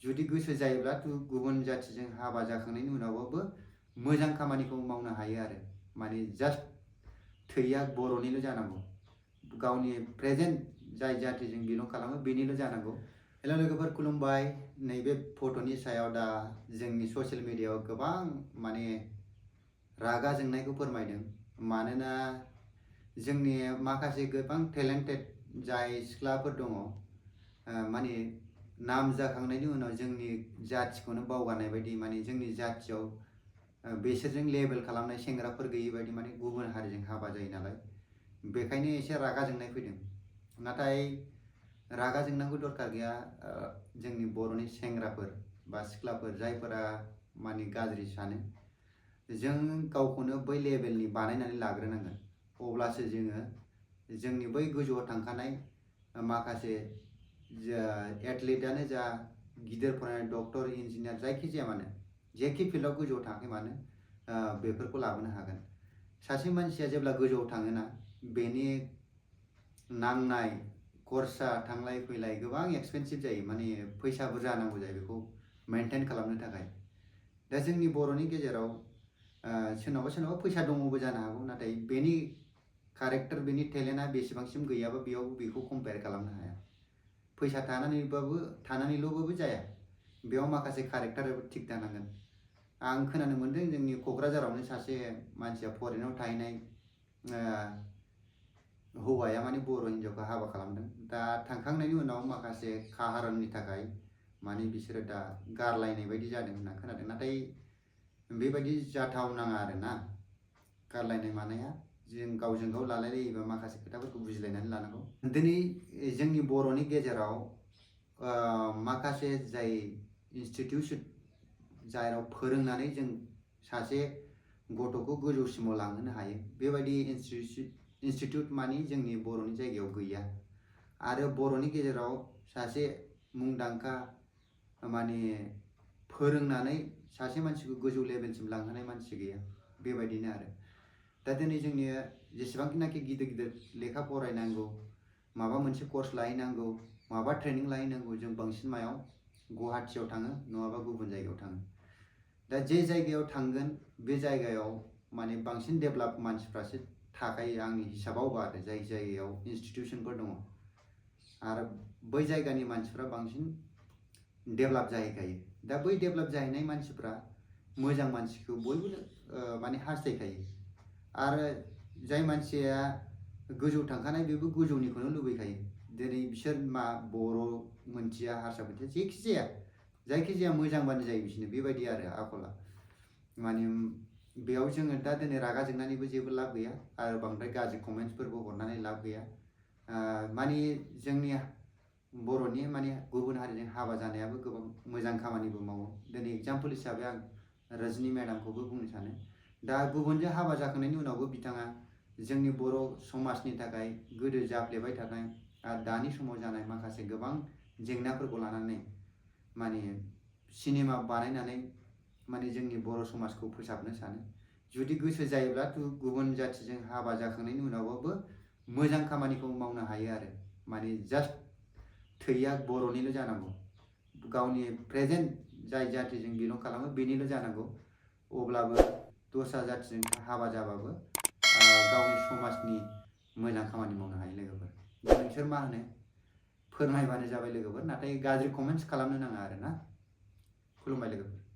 जुदि गोसो जायोब्ला गुबुन जाथिजों हाबा जाखांनायनि उनावबाबो मोजां खामानिखौ मावनो हायो आरो माने जास्ट थैया बर'निल' जानांगौ, गावनि प्रेजेन्ट जाय जातिजों बिलं खालामो बेनिल' जानांगौ। हेल' लोगोफोर खुलुमबाय। नैबे फट'नि सायाव दा जोंनि ससियेल मिडियायाव गोबां माने रागा जोंनायखौ फोरमायदों, मानोना जोंनि माखासे गोबां टेलेन्टेड जाय सिख्लाफोर दङ माने नाम जाखांनायनि उनाव जोंनि जातिखौनो बावगारनाय बायदि माने जोंनि जातियाव बेसोरजों लेबेल खालामनाय सेंग्राफोर गैयि बायदि माने गुबुन हारिजों हाबा जायो नालाय, बेखायनो एसे रागा जोंनाय फैदों। नाथाय रागा जोंनांगौ दरकार गैया। जोंनि बर'नि सेंग्राफोर बा सिख्लाफोर जायफोरा माने गाज्रि सानो, जों गावखौनो बै लेभेलनि बानायनानै लाग्रोनांगोन, अब्लासो जोङो जोंनि बै गोजौआव थांखानाय माखासे एथलीटआनो जा, गिदिर फरायनाय डक्टर, इन्जिनियार, जायखिजाया मानो जेखि फिल्डआव गोजौआव थाङाखै मानो बेफोरखौ लाबोनो हागोन। सासे मानसिया जेब्ला गोजौआव थाङोना, बेनि नांनाय खरसा थांलाय फैलाय गोबां एक्सपेन्सिभ जायो, माने फैसा बुरजा नांगौ जायो बेखौ मेनटेन खालामनो थाखाय। दा जोंनि बर'नि गेजेराव सोरनावबा सोरनावबा फैसा दङबो जानो हागौ, नाथाय बेनि कारेक्टार, बेनि टेलेन्टआ बेसेबांसिम गैयाबा बेखौ कम्पेयार खालामनो हाया। फैसा थानानैल'बाबो जाया, बेयाव माखासे कारेक्टाराबो थिग थानांगोन। आं खोनानो मोन्दों जोंनि क'क्राझारावनो सासे मानसिया फरेनाव थाहैनाय हौवाया माने बर' हिन्जावखौ हाबा खालामदों। दा थांखांनायनि उनाव माखासे खाहाराननि थाखाय माने बिसोरो दा गारलायनाय बायदि जादों होनना खोनादों। नाथाय बेबायदि जाथावनाङा आरोना, गारलायनाय मानाया जों गावजों गाव लालायलायोबा माखासे खोथाफोरखौ बुजिलायनानै लानांगौ। दिनै जोंनि बर'नि गेजेराव माखासे जाय इनस्टिटिउसन जेराव फोरोंनानै जों सासे गथ'खौ गोजौसिमाव लांहोनो हायो, बेबायदि इनस्टिटिउट माने जोंनि बर'नि जायगायाव गैया। आरो बर'नि गेजेराव सासे मुंदांखा माने फोरोंनानै सासे मानसिखौ गोजौ लेभेलसिम लांहोनाय मानसि गैया, बेबायदिनो आरो। दा दिनै जोंनि जेसेबांखिनाखि गिदिर गिदिर लेखा फरायनांगौ, माबा मोनसे कर्स लाहैनांगौ, माबा ट्रेनिं लाहैनांगौ, जों बांसिन मायाव गुवाहाटियाव थाङो, नङाबा गुबुन जायगायाव थाङो। दा जे जायगायाव थांगोन बे जायगायाव माने बांसिन डेभेलप मानसिफ्रासो थाखायो आंनि हिसाबावबा, आरो जाय जायगायाव इनस्टिटिउसनफोर दङ आरो बै जायगानि मानसिफ्रा बांसिन डेभेलप जाहैखायो। दा बै डेभेलप जाहैनाय मानसिफ्रा मोजां मानसिखौ बयबो माने हास्थायखायो, आरो जाय मानसिया गोजौ थांखानाय बेबो गोजौनिखौनो लुबैखायो। दिनै बिसोर बर' मोनथिया, हारसा मोनथिया, जायखिजाया मोजांबानो जायो बिसोरनो, बेबायदि आरो आखला। माने बेयाव जोङो दा दिनै रागा जोंनानैबो जेबो लाब गैया, आरो बांद्राय गाज्रि कमेन्ट्सफोरबो हरनानै लाब गैया। माने जोंनि बर'नि माने गुबुन हारिजों हाबा जानायाबो गोबां मोजां खामानिबो मावो। दिनै एग्जाम्पल हिसाबै आं रजनी मेडामखौबो बुंनो सानो। दा गुबुनजों हाबा जाखांनायनि उनावबो बिथाङा जोंनि बर' समाजनि थाखाय गोदो जाफ्लेबाय थानाय आरो दानि समाव जानाय माखासे गोबां जेंनाफोरखौ लानानै माने सिनेमा बानायनानै माने जोंनि बर' समाजखौ फोसाबनो सानो। जुदि गोसो जायोब्ला गुबुन जातिजों हाबा जाखांनायनि उनावबाबो मोजां खामानिखौ मावनो हायो आरो माने जास्ट थैया बर'निल' जानांगौ, गावनि प्रेजेन्ट जाय जातिजों बिलं खालामो बेनिल' जानांगौ। अब्लाबो दस्रा जातिजों हाबा जाबाबो गावनि समाजनि मोजां खामानि मावनो हायो लोगोफोर। दा नोंसोर मा होनो फोरमायबानो जाबाय लोगोफोर, नाथाय गाज्रि कमेन्ट्स खालामनो नाङा आरो ना। खुलुमबाय लोगोफोर।